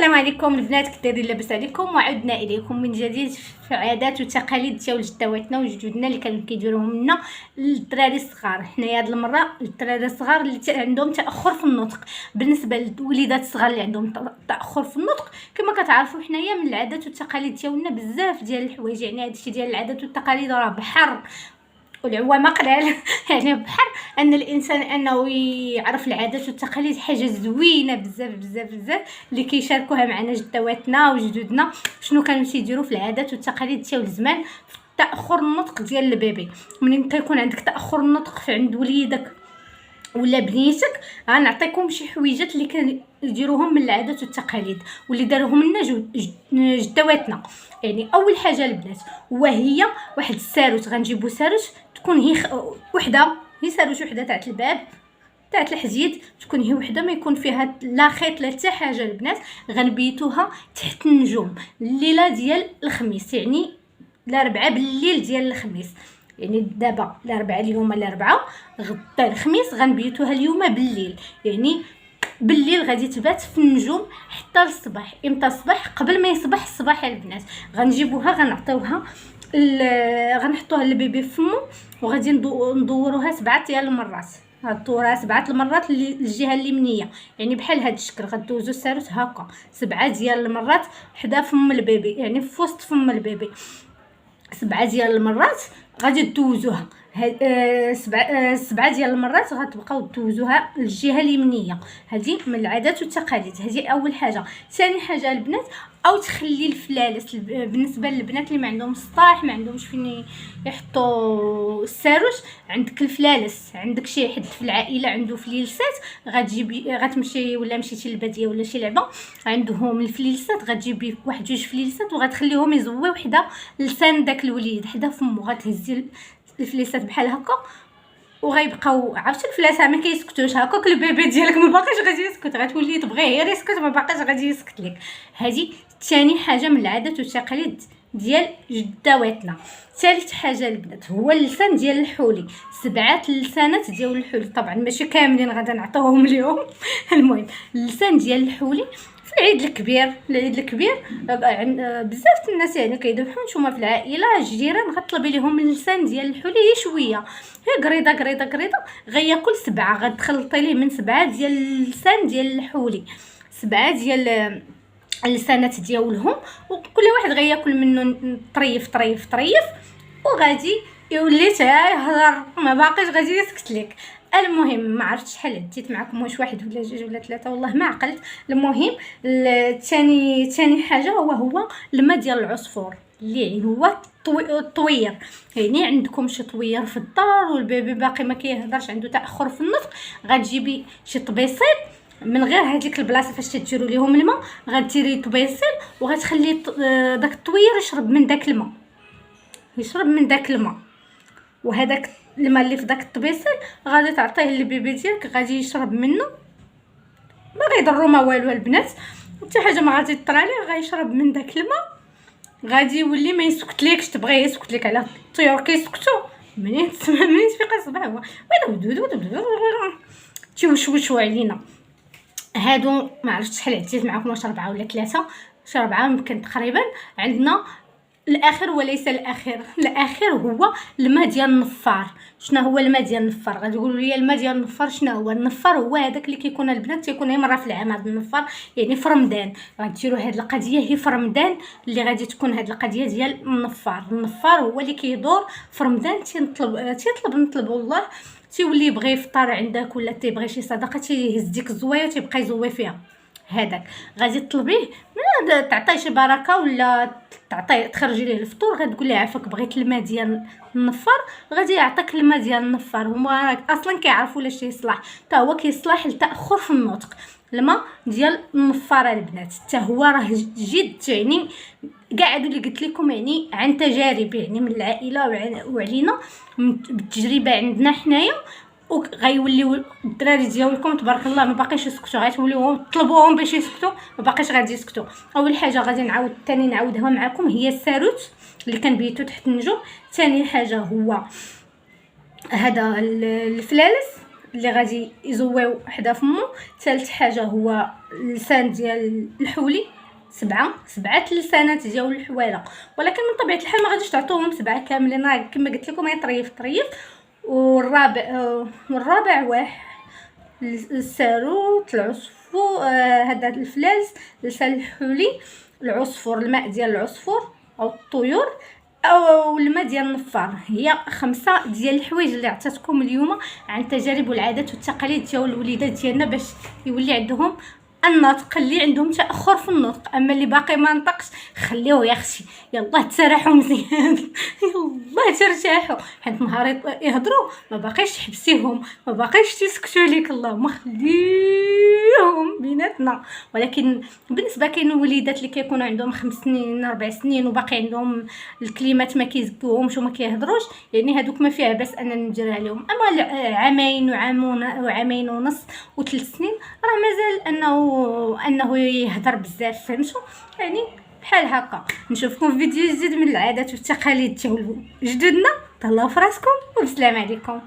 السلام عليكم البنات، كي دايرين؟ لاباس عليكم؟ وعدنا اليكم من جديد في عادات وتقاليد ديال جداواتنا وجدودنا اللي كانوا كيديروهم لنا الدراري الصغار. حنايا هاد المره الدراري الصغار اللي عندهم تاخر في النطق. بالنسبه للوليدات الصغار اللي عندهم تاخر في النطق، كما كتعرفوا حنايا من العادات والتقاليد ديالنا بزاف ديال الحوايج. يعني هادشي ديال العادات والتقاليد راه بحر والعوامه قلال يعني بحر ان الانسان انه يعرف العادات والتقاليد حاجه زوينه بزاف بزاف بزاف اللي كيشاركوها معنا جداواتنا وجدودنا. شنو كانوا تيديروا في العادات والتقاليد ديال زمان في تاخر النطق ديال البيبي. منين كيكون عندك تاخر النطق في عند وليدك ولا بنيتك، غنعطيكم شي حويجات اللي كنديروهم من العادات والتقاليد واللي داروهم لنا جداواتنا. يعني اول حاجه البنات وهي واحد الساروت. غنجيبو ساروت تكون هي وحده، هي ساروت وحده تاعت الباب تاعت الحديد، تكون هي وحده ما يكون فيها لا خيط لا حتى حاجه. البنات غنبيتوها تحت النجوم الليله ديال الخميس، يعني الاربعاء بالليل ديال الخميس. يعني دابا الاربعاء اليوم الاربعاء، غدا الخميس غنبيتوها اليوم بالليل. يعني بالليل غادي تبات في النجوم حتى الصباح. امتى الصباح؟ قبل ما يصبح الصباح البنات غنجيبوها غنعطيوها غنحطوها للبيبي في فمو وغادي ندوروها 7 ديال المرات. غدورها 7 المرات للجهه اليمنيه، يعني بحال هذا الشكل. غدوزو الساروت هكا 7 ديال المرات حدا فم البيبي، يعني في وسط فم البيبي 7 ديال المرات غادي دوزوها. 7 ديال المرات غتبقاو دوزوها للجهه اليمنيه. هذه من العادات والتقاليد، هذه اول حاجه. ثاني حاجه البنات، او تخلي الفلالس بالنسبه للبنات اللي ما عندهم سطاح، ما عندهمش فين يحطوا الساروت. عندك الفلالس، عندك شي حد في العائله عنده فليلسات، غتجيبي غتمشي ولا مشيتي للباديه ولا شي لعبه عندهم الفليلسات، غتجيبي واحد 2 فليلسات وغتخليهم يزويو حدا لسان داك الوليد حدا فمو. غتهزي الفليسات بحال هكا وغيبقاو عرفتي الفلاسه ما كيسكتوش هكاك. البيبي ديالك ما باقيش غادي يسكت، غتولي تبغيه غير يسكت، ما باقيش غادي يسكت لك. هذه ثاني حاجه من العادات والتقاليد ديال جداواتنا. ثالث حاجه البنات هو اللسان ديال الحولي. 7 اللسانات ديال الحولي، طبعا ماشي كاملين غادا نعطيوهم اليوم المهم اللسان ديال الحولي في العيد الكبير. العيد الكبير بزاف الناس يعني كيذبحوا. نتوما في العائله الجيران غطلبي لهم اللسان ديال الحولي شويه، هي قريضه قريضه قريضه غياكل 7. غتخلطي ليه من 7 ديال اللسان ديال الحولي، 7 ديال اللسانات ديالهم، وكل واحد غياكل منه طريف طريف طريف وغادي يولي يهضر ما باقيش غادي يسكت لك. المهم ما عرفتش شحال عديت معكم، واش 1 ولا 2 ولا 3 والله ما عقلت. المهم ثاني حاجه هو الماء ديال العصفور اللي هو الطوير. يعني عندكم شي طوير في الدار والبيبي باقي ما كيهضرش، عنده تاخر في النطق، غتجيبي شي طبيصيل من غير هذيك البلاصه فاش تديروا ليهم الماء، غديري طبيصيل وغتخلي داك الطوير يشرب من داك الماء، يشرب من داك الماء. وهذاك الماء اللي في داك الطبيصيل غادي تعطيه للبيبي ديالك، غادي يشرب منه ما غيضرو ما والو البنات، حتى حاجه ما غادي تطرى عليه. غيشرب من داك الماء غادي يولي ما يسكتلكش. تبغيه يسكت لك على الطيور كيسكتوا منين تفيق الصباح هو تيوشوشوا علينا. هادو ما عرفتش شحال عديت معكم، واش 4 ولا 3، شي 4 يمكن تقريبا. عندنا الاخر وليس الاخر. الاخر هو الماء ديال النفار. شنو هو الماء ديال النفار؟ غتقولوا لي الماء ديال النفار شنو هو؟ النفار هو هذاك اللي كيكون البنات تيكون غير مره في العام. هذا النفار يعني في رمضان غديروا هذه القضيه، هي في رمضان اللي غادي تكون هذه القضيه ديال النفار. النفار هو اللي كيدور في رمضان، نطلبوا الله تيولي يبغي يفطر عندك ولا تيبغي شي صدقه، تيهز ديك الزوايه وتيبقى يزوي فيها. هذاك غادي تطلبيه من تعطيه شي بركه ولا تعطيه تخرجي ليه الفطور. غتقول ليه عافاك بغيت الماء ديال النفار، غادي يعطيك الماء ديال النفار. هما اصلا كيعرفوا لاش يصلح، حتى هو كيصلح للتاخر في النطق. الماء ديال النفار البنات حتى هو راه جد يعني كاع هادو اللي قلت لكم يعني عن تجارب يعني من العائله وعلينا بالتجربه عندنا حنايا. وغيوليو الدراري ديالكم تبارك الله ما باقيش يسكتوا، غتوليو طلبوهم باش يسكتوا ما باقيش غادي يسكتوا. اول حاجه غادي نعاودها معكم هي الساروت اللي كنبيتو تحت النجوم. ثاني حاجه هو هذا الفلالس اللي غادي يزويو حدا فمو. ثالث حاجه هو اللسان ديال الحولي، سبعه اللسانات ديال الحواله، ولكن من طبيعه الحال ما غاديش تعطوهم 7 كاملين، راه كما قلت لكم يطريف. والرابع واحد الساروت، العصفور، هذا الفلاس، لسان الحولي، العصفور، الماء ديال العصفور او الطيور، او الماء ديال النفار. هي 5 ديال الحوايج اللي عطاتكم اليوم عن تجارب والعادات والتقاليد ديال الوليدات ديالنا باش يولي عندهم النطق، اللي عندهم تاخر في النطق. اما اللي باقي ما نطقش خليوه يا اختي، يلا تسرحوا مزيان يلا ترتاحوا، حيت نهار يهضروا ما باقيش تحبسيهم، ما باقيش تسكتوا ليك، اللهم خليهم بيناتنا. ولكن بالنسبه كاين وليدات اللي كيكونوا عندهم 5 سنين 4 سنين وباقي عندهم الكلمات ما كيزكوهمش وما كيهضروش، يعني هذوك ما فيها بس اننا نجري عليهم. اما عامين وعامين ونص و3 سنين راه مازال انه يهضر بزاف، فهمتوا؟ يعني بحال هكا. نشوفكم في فيديو جديد من العادات والتقاليد ديال جدودنا. تهلاو فراسكم وبسلام عليكم.